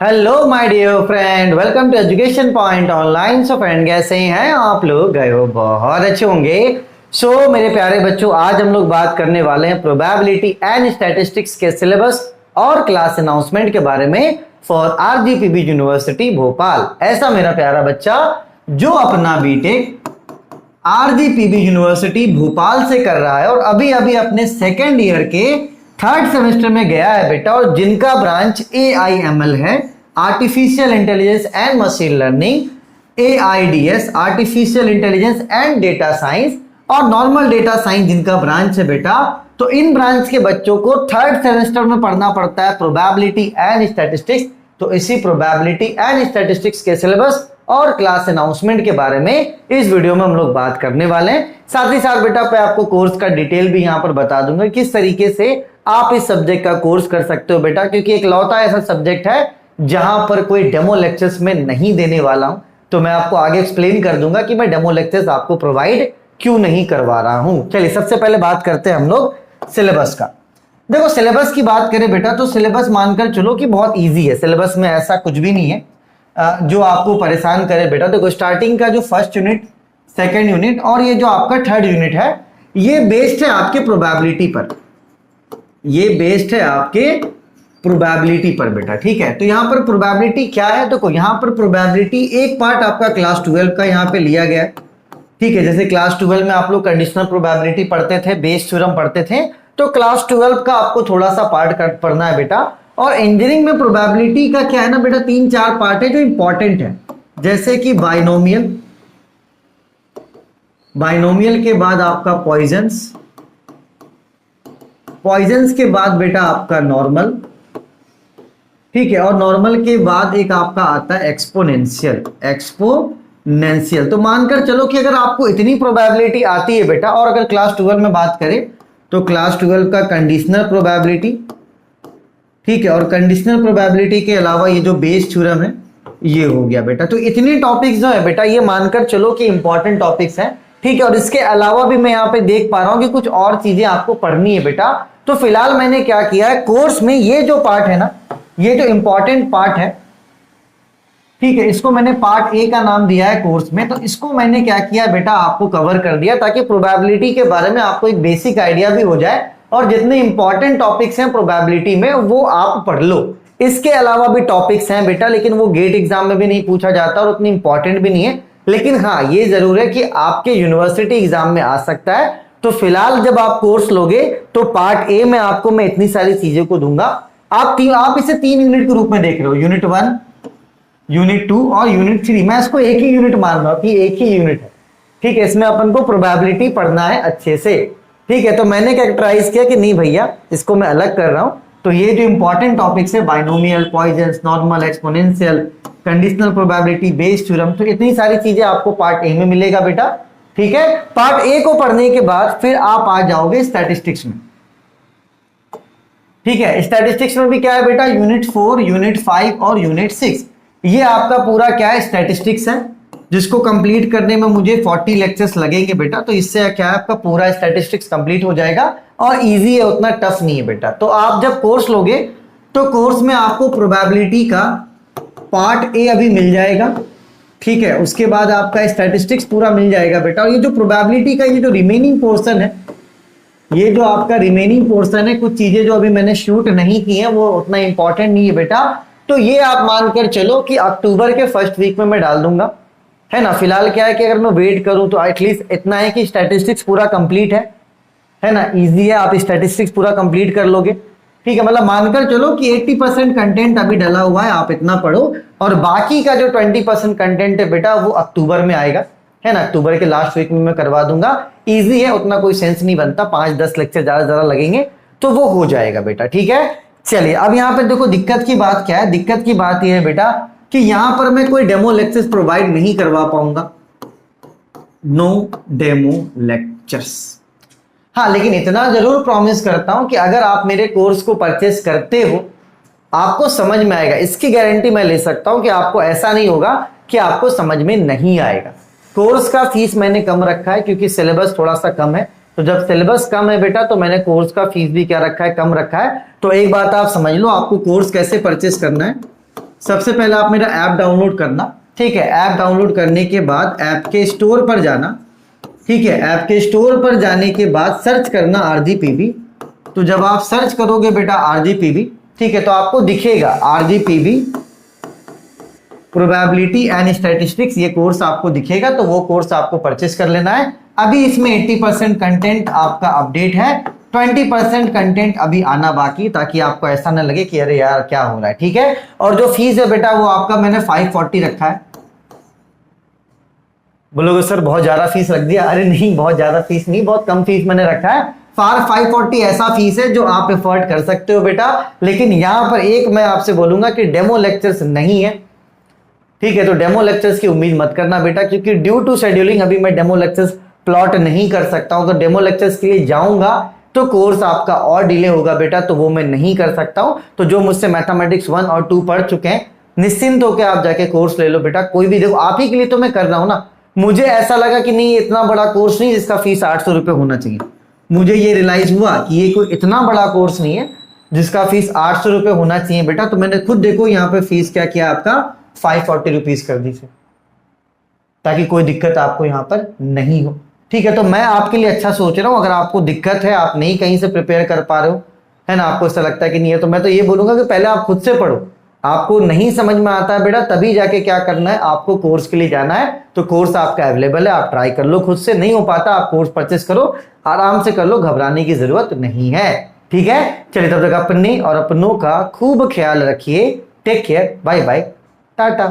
Hello my dear friend, welcome to education point online. So friend, कैसे हैं आप लोग? गए हो बहुत अच्छे होंगे। सो मेरे प्यारे बच्चों, आज हम लोग बात करने वाले हैं प्रोबेबिलिटी एंड स्टैटिस्टिक्स के सिलेबस और क्लास अनाउंसमेंट के बारे में फॉर आरजीपीवी यूनिवर्सिटी भोपाल। ऐसा मेरा प्यारा बच्चा जो अपना बीटेक आरजीपीवी यूनिवर्सिटी भोपाल से कर रहा है और अभी अभी अपने सेकेंड ईयर के थर्ड सेमेस्टर में गया है बेटा, और जिनका ब्रांच AIML है, artificial intelligence and machine learning, AIDS artificial intelligence and data science, और नॉर्मल डेटा साइंस जिनका ब्रांच है बेटा। तो इन ब्रांच के बच्चों को थर्ड सेमेस्टर में पढ़ना पड़ता है प्रोबेबिलिटी एंड स्टैटिस्टिक्स। तो इसी प्रोबेबिलिटी एंड स्टैटिस्टिक्स के सिलेबस और क्लास अनाउंसमेंट के बारे में इस वीडियो में हम लोग बात करने वाले हैं। साथ ही साथ बेटा मैं आपको कोर्स का डिटेल भी यहाँ पर बता दूंगा किस तरीके से आप इस सब्जेक्ट का कोर्स कर सकते हो बेटा, क्योंकि एक लौता ऐसा सब्जेक्ट है जहां पर कोई डेमो लेक्चर्स में नहीं देने वाला हूं। तो मैं आपको आगे एक्सप्लेन कर दूंगा कि मैं डेमो लेक्चर्स आपको प्रोवाइड क्यों नहीं करवा रहा हूं। चलिए सबसे पहले बात करते हैं हम लोग सिलेबस का। देखो, सिलेबस की बात करें बेटा तो सिलेबस मानकर चलो कि बहुत ईजी है। सिलेबस में ऐसा कुछ भी नहीं है जो आपको परेशान करे बेटा। देखो, स्टार्टिंग का जो फर्स्ट यूनिट, सेकेंड यूनिट और ये जो आपका थर्ड यूनिट है, ये बेस्ड है आपके प्रोबेबिलिटी पर। ये बेस्ड है आपके प्रोबेबिलिटी पर बेटा, ठीक है। तो यहां पर प्रोबेबिलिटी क्या है? देखो, यहां पर प्रोबेबिलिटी एक पार्ट आपका क्लास 12 का यहां पे लिया गया है, ठीक है। जैसे क्लास 12 में आप लोग कंडीशनल प्रोबेबिलिटी पढ़ते थे, बेस थ्योरम पढ़ते थे, तो क्लास 12 का आपको थोड़ा सा पार्ट पढ़ना है बेटा। और इंजीनियरिंग में प्रोबेबिलिटी का क्या है ना बेटा, 3-4 पार्ट है जो इंपॉर्टेंट है, जैसे कि बाइनोमियल, बाइनोमियल के बाद आपका पॉइजन्स, पॉइजन्स के बाद बेटा आपका नॉर्मल, ठीक है, और नॉर्मल के बाद एक आपका आता है एक्सपोनेंशियल, एक्सपोनेंशियल। तो मानकर चलो कि अगर आपको इतनी प्रोबेबिलिटी आती है बेटा, और अगर क्लास 12 में बात करें तो क्लास 12 का कंडीशनल प्रोबेबिलिटी, ठीक है, और कंडीशनल प्रोबेबिलिटी के अलावा ये जो बेस थ्योरम है ये हो गया बेटा। तो इतने टॉपिक्स जो है बेटा, ये मानकर चलो कि इंपॉर्टेंट टॉपिक्स हैं, ठीक है। और इसके अलावा भी मैं यहाँ पे देख पा रहा हूँ कि कुछ और चीजें आपको पढ़नी है बेटा। तो फिलहाल मैंने क्या किया है, कोर्स में ये जो पार्ट है ना, ये जो इंपॉर्टेंट पार्ट है, ठीक है, इसको मैंने पार्ट ए का नाम दिया है कोर्स में। तो इसको मैंने क्या किया बेटा, आपको कवर कर दिया, ताकि प्रोबेबिलिटी के बारे में आपको एक बेसिक आइडिया भी हो जाए और जितने इंपॉर्टेंट टॉपिक्स हैं प्रोबेबिलिटी में वो आप पढ़ लो। इसके अलावा भी टॉपिक्स हैं बेटा, लेकिन वो गेट एग्जाम में भी नहीं पूछा जाता और उतनी इंपॉर्टेंट भी नहीं है। लेकिन हाँ, ये जरूर है कि आपके यूनिवर्सिटी एग्जाम में आ सकता है। तो फिलहाल जब आप कोर्स लोगे तो पार्ट ए में आपको मैं इतनी सारी चीजों को दूंगा। आप इसे 3 यूनिट के रूप में देख रहे हो, यूनिट 1, यूनिट 2 और यूनिट 3। मैं इसको एक ही यूनिट मान रहा हूं कि एक ही यूनिट है, ठीक है। इसमें अपन को प्रोबेबिलिटी पढ़ना है अच्छे से, ठीक है। तो मैंने कैरेक्टराइज किया कि नहीं भैया, इसको मैं अलग कर रहा हूं। तो ये जो इंपॉर्टेंट टॉपिक्स है, binomial, Poisson's, normal, exponential, conditional probability, Bayes theorem, तो इतनी सारी चीजें आपको पार्ट ए में मिलेगा बेटा, ठीक है। पार्ट ए को पढ़ने के बाद फिर आप आ जाओगे स्टैटिस्टिक्स में, ठीक है। स्टैटिस्टिक्स में भी क्या है बेटा, यूनिट 4, यूनिट 5 और यूनिट 6, ये आपका पूरा क्या है, स्टैटिस्टिक्स है, जिसको कंप्लीट करने में मुझे 40 लेक्चर्स लगेंगे बेटा। तो इससे क्या है, आपका पूरा स्टैटिस्टिक्स कंप्लीट हो जाएगा और इजी है, उतना टफ नहीं है बेटा। तो आप जब कोर्स लोगे तो कोर्स में आपको प्रोबेबिलिटी का पार्ट ए अभी मिल जाएगा, ठीक है। उसके बाद आपका स्टैटिस्टिक्स पूरा मिल जाएगा बेटा। और ये जो प्रोबेबिलिटी का ये जो रिमेनिंग पोर्शन है, ये जो आपका रिमेनिंग पोर्शन है, कुछ चीजें जो अभी मैंने शूट नहीं की है वो उतना इंपॉर्टेंट नहीं है बेटा। तो ये आप मानकर चलो कि अक्टूबर के फर्स्ट वीक में मैं डाल दूंगा, है ना। फिलहाल क्या है कि अगर मैं वेट करूं तो एटलीस्ट इतना है कि स्टैटिस्टिक्स पूरा कंप्लीट है ना, इजी है, आप स्टैटिस्टिक्स पूरा कंप्लीट कर लोगे, ठीक है। मतलब मानकर चलो कि 80% कंटेंट अभी डला हुआ है, आप इतना पढ़ो, और बाकी का जो 20% कंटेंट है बेटा वो अक्टूबर में आएगा, है ना। अक्टूबर के लास्ट वीक में मैं करवा दूंगा। इजी है, उतना कोई सेंस नहीं बनता, 5-10 लेक्चर ज्यादा लगेंगे तो वो हो जाएगा बेटा, ठीक है। चलिए अब यहाँ पे देखो दिक्कत की बात क्या है। दिक्कत की बात यह है बेटा कि यहां पर मैं कोई डेमो लेक्चर्स प्रोवाइड नहीं करवा पाऊंगा, नो डेमो लेक्चर्स। हाँ, लेकिन इतना जरूर प्रॉमिस करता हूं कि अगर आप मेरे कोर्स को परचेस करते हो आपको समझ में आएगा। इसकी गारंटी मैं ले सकता हूं कि आपको ऐसा नहीं होगा कि आपको समझ में नहीं आएगा। कोर्स का फीस मैंने कम रखा है क्योंकि सिलेबस थोड़ा सा कम है। तो जब सिलेबस कम है बेटा तो मैंने कोर्स का फीस भी क्या रखा है, कम रखा है। तो एक बात आप समझ लो, आपको कोर्स कैसे परचेस करना है। सबसे पहले आप मेरा ऐप डाउनलोड करना, ठीक है। ऐप डाउनलोड करने के बाद ऐप के स्टोर पर जाना, ठीक है। ऐप के स्टोर पर जाने के बाद सर्च करना RGPB। तो जब आप सर्च करोगे बेटा RGPB, ठीक है, तो आपको दिखेगा RGPB प्रोबेबिलिटी एंड स्टैटिस्टिक्स, ये कोर्स आपको दिखेगा। तो वो कोर्स आपको परचेस कर लेना है। अभी इसमें 80% कंटेंट आपका अपडेट है, 20% कंटेंट अभी आना बाकी, ताकि आपको ऐसा ना लगे कि अरे यार क्या हो रहा है, ठीक है। और जो फीस है बेटा वो आपका मैंने 540 रखा है। बोलोगे सर बहुत ज्यादा फीस रख दिया। अरे नहीं, बहुत ज्यादा फीस नहीं, बहुत कम फीस मैंने रखा है। 540 ऐसा फीस है जो आप एफोर्ड कर सकते हो बेटा। लेकिन यहां पर एक मैं आपसे बोलूंगा कि डेमो लेक्चर्स नहीं है, ठीक है। तो डेमो लेक्चर्स की उम्मीद मत करना बेटा, क्योंकि ड्यू टू शेड्यूलिंग अभी मैं डेमो लेक्चर्स प्लॉट नहीं कर सकता हूं। तो डेमो लेक्चर्स के लिए जाऊंगा तो कोर्स आपका और डिले होगा बेटा, तो वो मैं नहीं कर सकता हूं। तो जो मुझसे मैथमेटिक्स 1 और 2 पढ़ चुके हैं, निश्चिंत होकर आप जाके कोर्स ले लो बेटा। कोई भी देखो, आप ही के लिए तो मैं कर रहा हूं ना। मुझे ऐसा लगा कि नहीं, इतना बड़ा कोर्स नहीं जिसका फीस 800 रुपये होना चाहिए। मुझे ये रियलाइज हुआ कि ये कोई इतना बड़ा कोर्स नहीं है जिसका फीस 800 रुपये होना चाहिए बेटा। तो मैंने खुद देखो यहाँ पे फीस क्या किया, आपका 540 रुपीज कर दी, ताकि कोई दिक्कत आपको यहाँ पर नहीं हो, ठीक है। तो मैं आपके लिए अच्छा सोच रहा हूं। अगर आपको दिक्कत है, आप नहीं कहीं से प्रिपेयर कर पा रहे हो, है ना, आपको ऐसा लगता है कि नहीं है, तो मैं तो ये बोलूंगा कि पहले आप खुद से पढ़ो। आपको नहीं समझ में आता है बेटा, तभी जाके क्या करना है, आपको कोर्स के लिए जाना है। तो कोर्स आपका अवेलेबल है, आप ट्राई कर लो। खुद से नहीं हो पाता, आप कोर्स परचेस करो, आराम से कर लो, घबराने की जरूरत नहीं है, ठीक है। चलिए, तब तक अपनी और अपनों का खूब ख्याल रखिए। Take care, bye bye, Tata.